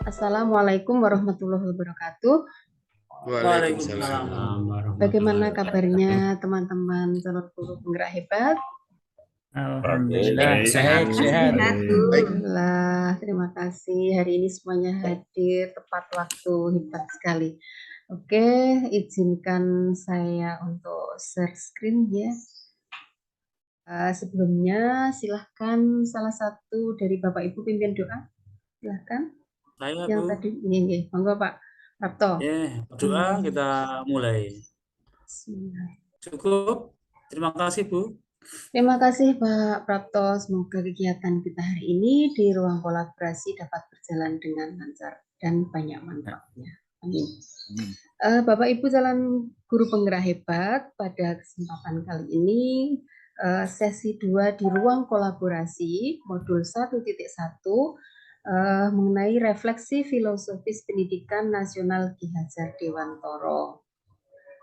Assalamualaikum warahmatullahi wabarakatuh. Waalaikumsalam. Bagaimana kabarnya teman-teman calon guru penggerak hebat? Alhamdulillah sehat. Alhamdulillah, terima kasih. Hari ini semuanya hadir tepat waktu, hebat sekali. Oke, izinkan saya untuk share screen ya. Sebelumnya silahkan salah satu dari Bapak Ibu pimpin doa. Silahkan. Saya, Yang Bu. tadi ini, monggo Pak Prapto. Doa kita mulai. Cukup. Terima kasih, Bu. Terima kasih Pak Prapto. Semoga kegiatan kita hari ini di ruang kolaborasi dapat berjalan dengan lancar dan banyak manfaatnya. Amin. Bapak Ibu calon guru penggerak hebat, pada kesempatan kali ini sesi 2 di ruang kolaborasi modul 1.1 mengenai refleksi filosofis pendidikan nasional Ki Hajar Dewantoro.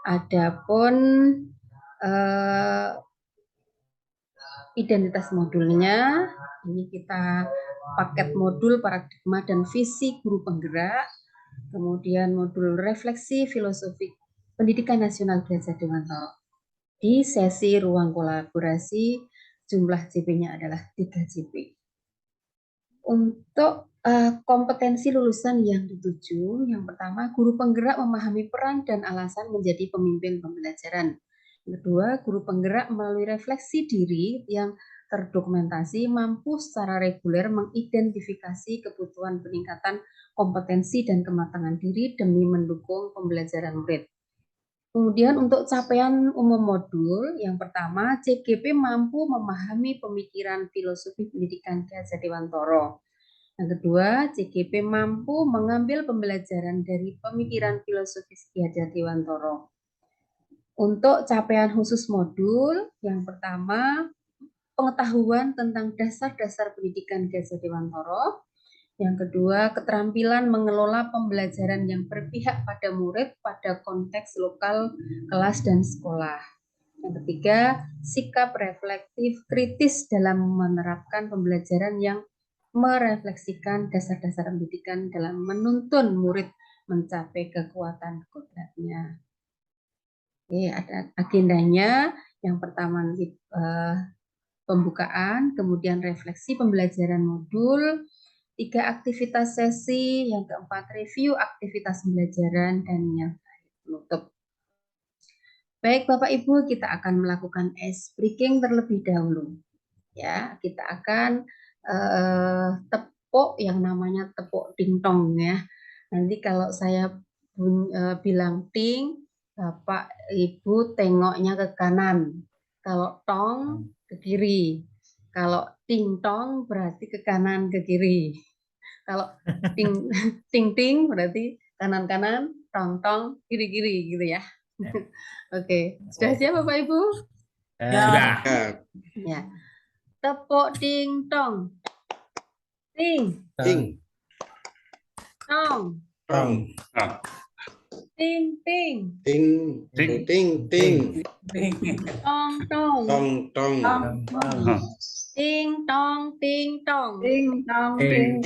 Adapun identitas modulnya, ini kita paket modul paradigma dan visi guru penggerak, kemudian modul refleksi filosofi pendidikan nasional Ki Hajar Dewantoro. Di sesi ruang kolaborasi jumlah JP-nya adalah 3 JP. Untuk kompetensi lulusan yang dituju, yang pertama guru penggerak memahami peran dan alasan menjadi pemimpin pembelajaran. Yang kedua, guru penggerak melalui refleksi diri yang terdokumentasi mampu secara reguler mengidentifikasi kebutuhan peningkatan kompetensi dan kematangan diri demi mendukung pembelajaran murid. Kemudian untuk capaian umum modul, yang pertama CGP mampu memahami pemikiran filosofi pendidikan Ki Hajar Dewantoro. Yang kedua, CGP mampu mengambil pembelajaran dari pemikiran filosofis Ki Hajar Dewantoro. Untuk capaian khusus modul, yang pertama, pengetahuan tentang dasar-dasar pendidikan Ki Hajar Dewantoro. Yang kedua, keterampilan mengelola pembelajaran yang berpihak pada murid pada konteks lokal, kelas, dan sekolah. Yang ketiga, sikap reflektif kritis dalam menerapkan pembelajaran yang merefleksikan dasar-dasar pendidikan dalam menuntun murid mencapai kekuatan kodratnya. Oke, ada agendanya. Yang pertama pembukaan, kemudian refleksi pembelajaran modul, 3 aktivitas sesi, yang keempat review aktivitas pembelajaran, dan yang terakhir penutup. Baik Bapak Ibu, kita akan melakukan ice breaking terlebih dahulu. Ya, kita akan tepuk yang namanya tepuk dingtong ya. Nanti kalau saya bilang ting, Bapak Ibu tengoknya ke kanan. Kalau tong ke kiri. Kalau ting tong berarti ke kanan ke kiri. Kalau ting ting ting berarti kanan kanan, tong tong kiri kiri gitu ya. Oke, sudah siap Bapak Ibu? Sudah. Ya. Tepuk ding tong. Ting. Ting. Tong. Tong. Ting ting. Ting. Ting. Ting. Tong tong. Tong. Tong. Ting tong ting tong. Ting. Tong. Ting.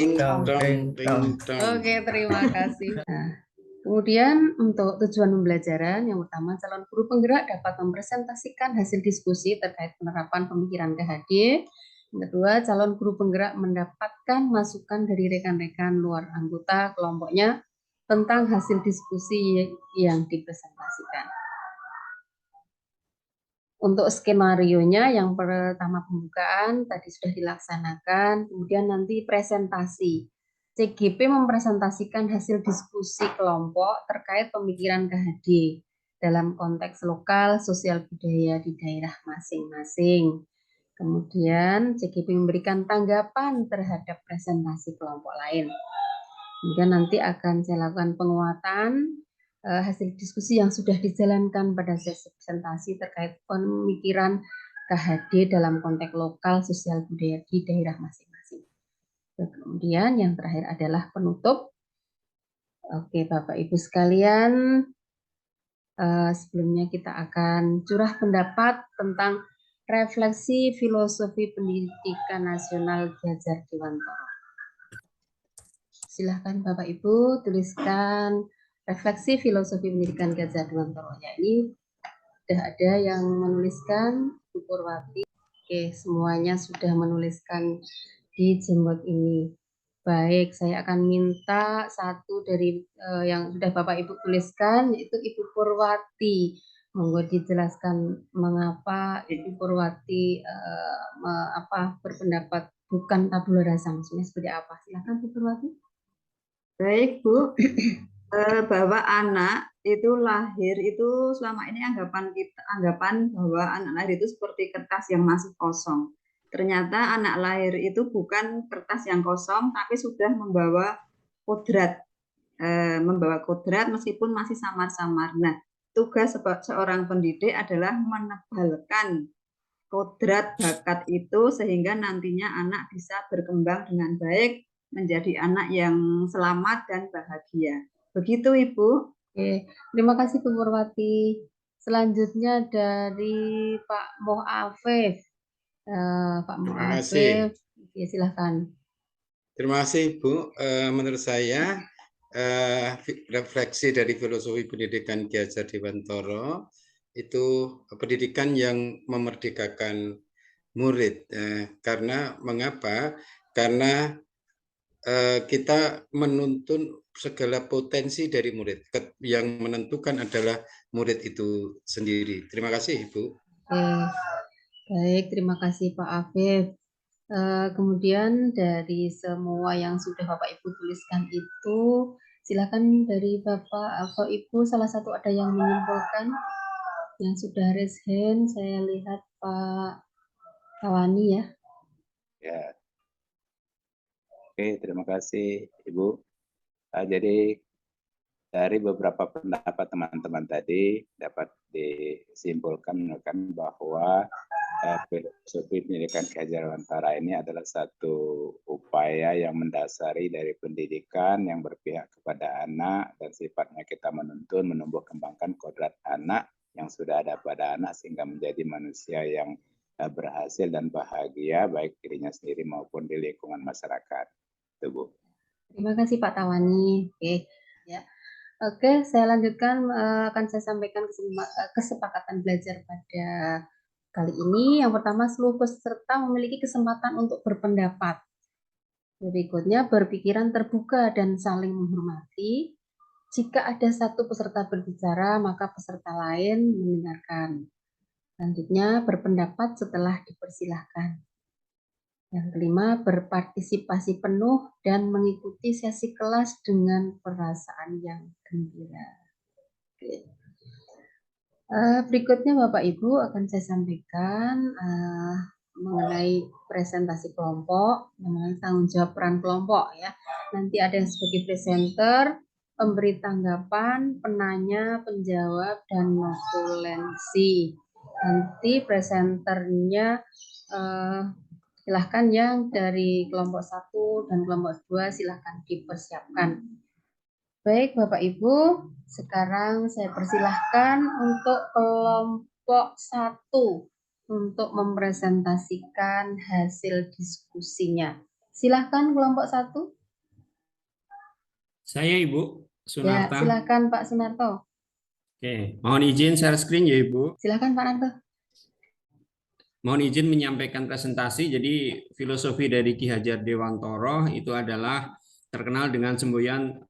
Tong. Oke, terima kasih. Nah, kemudian untuk tujuan pembelajaran, yang pertama calon guru penggerak dapat mempresentasikan hasil diskusi terkait penerapan pemikiran KHD. Yang kedua, calon guru penggerak mendapatkan masukan dari rekan-rekan luar anggota kelompoknya tentang hasil diskusi yang dipresentasikan. Untuk skenario-nya, yang pertama pembukaan tadi sudah dilaksanakan, kemudian nanti presentasi. CGP mempresentasikan hasil diskusi kelompok terkait pemikiran KHD dalam konteks lokal, sosial budaya di daerah masing-masing. Kemudian CGP memberikan tanggapan terhadap presentasi kelompok lain. Kemudian nanti akan saya lakukan penguatan hasil diskusi yang sudah dijalankan pada sesi presentasi terkait pemikiran KHD dalam konteks lokal, sosial budaya di daerah masing-masing. Kemudian yang terakhir adalah penutup. Oke, Bapak Ibu sekalian, sebelumnya kita akan curah pendapat tentang refleksi filosofi pendidikan nasional Ki Hajar Dewantoro. Silahkan Bapak Ibu tuliskan refleksi filosofi pendidikan Ki Hajar Dewantara. Ya, ini sudah ada yang menuliskan, Bu Purwati. Oke, semuanya sudah menuliskan di Jamboard ini. Baik, saya akan minta satu dari yang sudah Bapak Ibu tuliskan, yaitu Ibu Purwati. Monggo dijelaskan mengapa Ibu Purwati berpendapat bukan tabula rasa, maksudnya seperti apa? Silakan Bu Purwati. Baik, Bu. Bahwa anak itu lahir itu selama ini anggapan bahwa anak lahir itu seperti kertas yang masih kosong. Ternyata anak lahir itu bukan kertas yang kosong, tapi sudah membawa kodrat, meskipun masih samar-samar. Nah, tugas seorang pendidik adalah menebalkan kodrat bakat itu sehingga nantinya anak bisa berkembang dengan baik, menjadi anak yang selamat dan bahagia. Begitu, Ibu. Oke, terima kasih Bu Purwati. Selanjutnya dari Pak Moh Afif. Pak Moh Afif, ya, silahkan. Terima kasih, Bu. Menurut saya, refleksi dari filosofi pendidikan Ki Hajar Dewantara itu pendidikan yang memerdekakan murid. Karena mengapa? Karena kita menuntun segala potensi dari murid. Yang menentukan adalah murid itu sendiri. Terima kasih, Ibu. Oke. Baik, terima kasih Pak Afif. Kemudian dari semua yang sudah Bapak Ibu tuliskan itu, silakan dari Bapak atau Ibu salah satu ada yang menyimpulkan yang sudah raise hand. Saya lihat Pak Tawani ya. Ya. Oke, terima kasih Ibu. Jadi dari beberapa pendapat teman-teman tadi dapat disimpulkan bahwa filosofi pendidikan Ki Hajar Dewantara ini adalah satu upaya yang mendasari dari pendidikan yang berpihak kepada anak dan sifatnya kita menuntun, menumbuh kembangkan kodrat anak yang sudah ada pada anak sehingga menjadi manusia yang berhasil dan bahagia baik dirinya sendiri maupun di lingkungan masyarakat. Itu, Bu. Terima kasih Pak Tawani. Oke, ya. Oke, saya lanjutkan, akan saya sampaikan kesepakatan belajar pada kali ini. Yang pertama, seluruh peserta memiliki kesempatan untuk berpendapat. Berikutnya, berpikiran terbuka dan saling menghormati. Jika ada satu peserta berbicara, maka peserta lain mendengarkan. Selanjutnya, berpendapat setelah dipersilahkan. Yang kelima, berpartisipasi penuh dan mengikuti sesi kelas dengan perasaan yang gembira. Oke. Berikutnya Bapak Ibu akan saya sampaikan mengenai presentasi kelompok, mengenai tanggung jawab peran kelompok ya. Nanti ada yang sebagai presenter, pemberi tanggapan, penanya, penjawab, dan notulensi. Nanti presenternya silahkan yang dari kelompok 1 dan kelompok 2 silahkan dipersiapkan. Baik Bapak Ibu, sekarang saya persilahkan untuk kelompok 1 untuk mempresentasikan hasil diskusinya. Silahkan kelompok 1. Saya Ibu Sunarta. Ya, silahkan Pak Sunarto. Oke, mohon izin share screen ya Ibu. Silahkan Pak Narto. Mohon izin menyampaikan presentasi. Jadi filosofi dari Ki Hajar Dewantara itu adalah terkenal dengan semboyan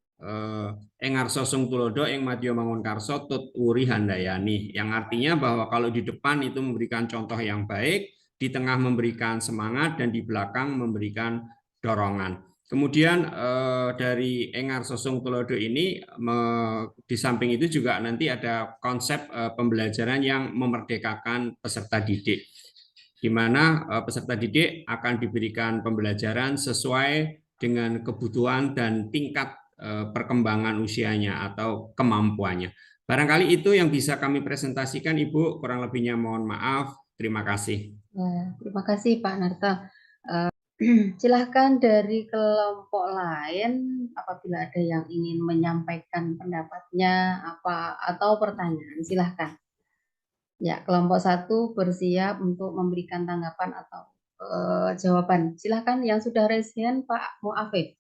Engarso Sung Tulodo Eng Madya Mangunkarso Tut Wuri Handayani, yang artinya bahwa kalau di depan itu memberikan contoh yang baik, di tengah memberikan semangat, dan di belakang memberikan dorongan. Kemudian dari Engarso Sung Tulodo ini di samping itu juga nanti ada konsep pembelajaran yang memerdekakan peserta didik, di mana peserta didik akan diberikan pembelajaran sesuai dengan kebutuhan dan tingkat perkembangan usianya atau kemampuannya. Barangkali itu yang bisa kami presentasikan, Ibu. Kurang lebihnya mohon maaf. Terima kasih. Ya, terima kasih Pak Narto. Silahkan dari kelompok lain apabila ada yang ingin menyampaikan pendapatnya atau pertanyaan, silahkan. Ya, kelompok 1 bersiap untuk memberikan tanggapan atau jawaban. Silahkan yang sudah raise hand Pak Muafif.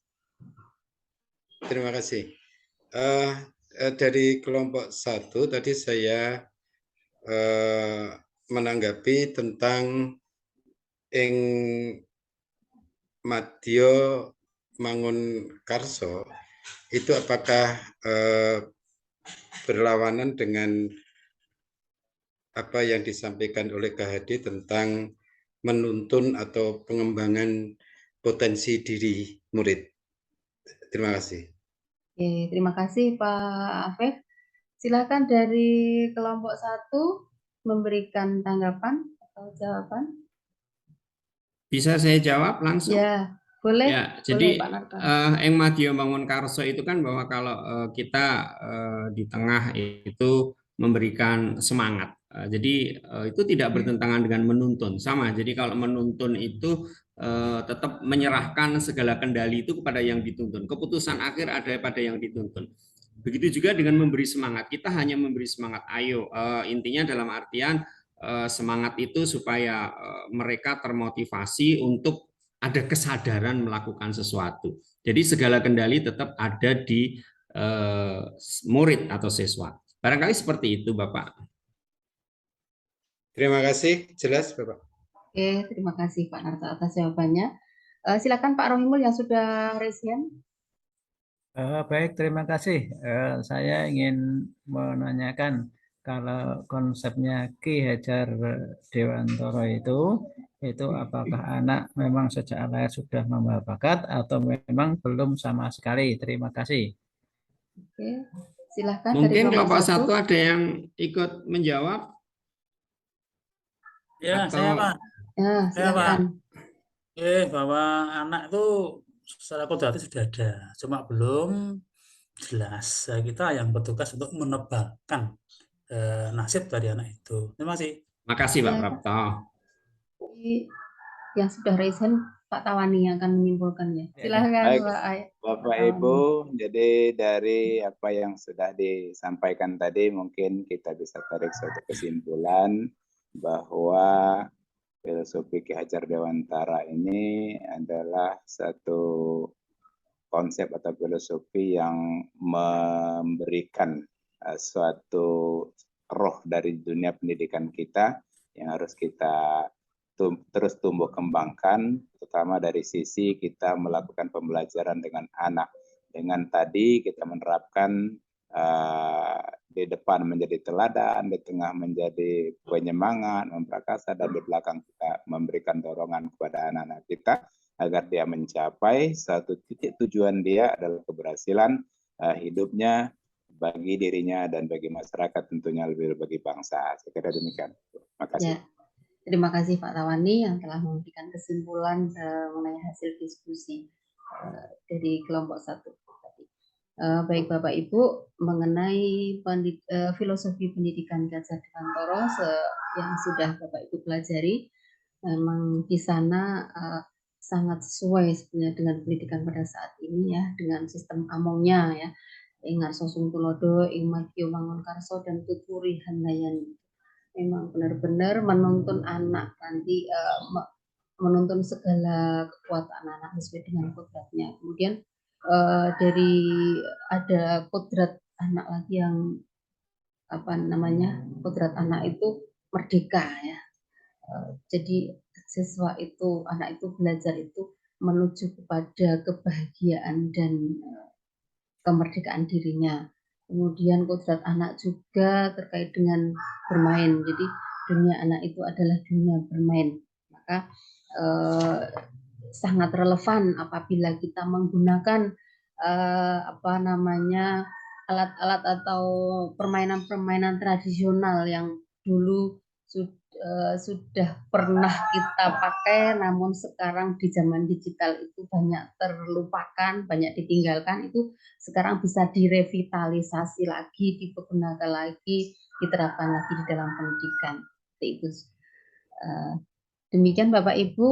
terima kasih. Dari kelompok 1 tadi saya menanggapi tentang ing Madya Mangun Karso itu apakah berlawanan dengan apa yang disampaikan oleh KHD tentang menuntun atau pengembangan potensi diri murid. Terima kasih. Oke, terima kasih Pak Afif. Silakan dari kelompok 1 memberikan tanggapan atau jawaban. Bisa saya jawab langsung? Ya, boleh. Ya, Boleh jadi Pak Narto. Eng Madya Mangun Karso itu kan bahwa kalau kita di tengah itu memberikan semangat. Jadi itu tidak bertentangan dengan menuntun, sama. Jadi kalau menuntun itu tetap menyerahkan segala kendali itu kepada yang dituntun. Keputusan akhir ada pada yang dituntun. Begitu juga dengan memberi semangat. Kita hanya memberi semangat. Ayo, intinya dalam artian semangat itu supaya mereka termotivasi untuk ada kesadaran melakukan sesuatu. Jadi segala kendali tetap ada di murid atau siswa. Barangkali seperti itu, Bapak. Terima kasih, jelas Bapak. Oke, terima kasih Pak Narto atas jawabannya. Silakan Pak Rohimul yang sudah raise hand. Baik, terima kasih. Saya ingin menanyakan kalau konsepnya Ki Hajar Dewantara itu apakah anak memang sejak lahir sudah membawa bakat atau memang belum sama sekali? Terima kasih. Oke, silahkan Mungkin dari kelompok kelompok 1 ada yang ikut menjawab? Ya, Atau... saya Pak. Ya, silakan. Bahwa anak itu secara kodrati sudah ada, cuma belum jelas. Kita yang bertugas untuk menebalkan nasib dari anak itu. Terima kasih. Makasih Pak Prapto. Yang sudah raise hand Pak Tawani yang akan menyimpulkannya. Silakan Baik, Pak Ibu, jadi dari apa yang sudah disampaikan tadi mungkin kita bisa tarik suatu kesimpulan bahwa filosofi Ki Hajar Dewantara ini adalah satu konsep atau filosofi yang memberikan suatu roh dari dunia pendidikan kita yang harus kita terus tumbuh kembangkan, terutama dari sisi kita melakukan pembelajaran dengan anak. Dengan tadi kita menerapkan di depan menjadi teladan, di tengah menjadi penyemangat, memperkasa, dan di belakang kita memberikan dorongan kepada anak-anak kita agar dia mencapai satu titik tujuan dia adalah keberhasilan hidupnya bagi dirinya dan bagi masyarakat, tentunya lebih bagi bangsa. Saya kira demikian. Terima kasih. Ya. Terima kasih Pak Tawani yang telah memberikan kesimpulan mengenai hasil diskusi dari kelompok 1 tadi. Baik Bapak Ibu, mengenai filosofi pendidikan Ki Hajar Dewantara yang sudah Bapak Ibu pelajari, memang di sana sangat sesuai sebenarnya dengan pendidikan pada saat ini ya, dengan sistem amongnya ya, Ing Ngarso Tulodo, Ing Madya Mangun Karso, dan Tuturi Handayani. Memang benar-benar menuntun anak nanti, menuntun segala kekuatan anak sesuai dengan kodratnya. Kemudian dari ada kodrat anak lagi yang kodrat anak itu merdeka ya. Jadi siswa itu, anak itu belajar itu menuju kepada kebahagiaan dan kemerdekaan dirinya. Kemudian kodrat anak juga terkait dengan bermain. Jadi dunia anak itu adalah dunia bermain. Maka sangat relevan apabila kita menggunakan alat-alat atau permainan-permainan tradisional yang dulu sudah pernah kita pakai, namun sekarang di zaman digital itu banyak terlupakan, banyak ditinggalkan, itu sekarang bisa direvitalisasi lagi, dipergunakan lagi, diterapkan lagi di dalam pendidikan. Itu. Demikian Bapak Ibu,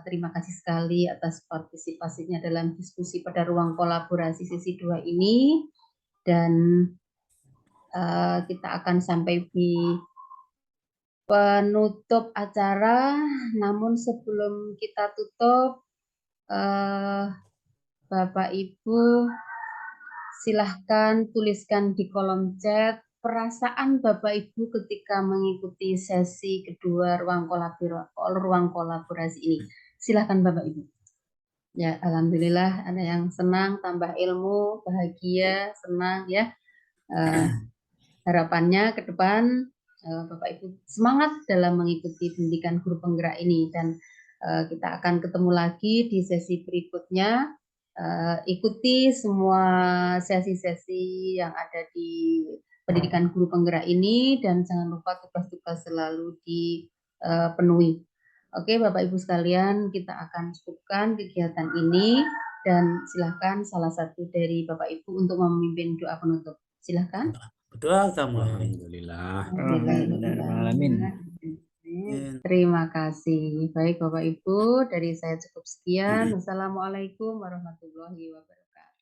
terima kasih sekali atas partisipasinya dalam diskusi pada ruang kolaborasi sesi 2 ini, dan kita akan sampai di penutup acara. Namun sebelum kita tutup, Bapak Ibu silahkan tuliskan di kolom chat perasaan Bapak Ibu ketika mengikuti sesi kedua ruang kolaborasi ini. Silahkan Bapak Ibu. Ya, alhamdulillah ada yang senang, tambah ilmu, bahagia, senang ya. Harapannya ke depan Bapak Ibu semangat dalam mengikuti pendidikan guru penggerak ini, dan kita akan ketemu lagi di sesi berikutnya. Ikuti semua sesi-sesi yang ada di pendidikan guru penggerak ini, dan jangan lupa tugas-tugas selalu dipenuhi. Oke, Bapak Ibu sekalian, kita akan cukupkan kegiatan ini, dan silakan salah satu dari Bapak Ibu untuk memimpin doa penutup. Silakan. Berdoa kita mulai. Alhamdulillah. Alhamdulillahirrahmanirrahim. Terima kasih. Baik Bapak Ibu, dari saya cukup sekian. Wassalamualaikum warahmatullahi wabarakatuh.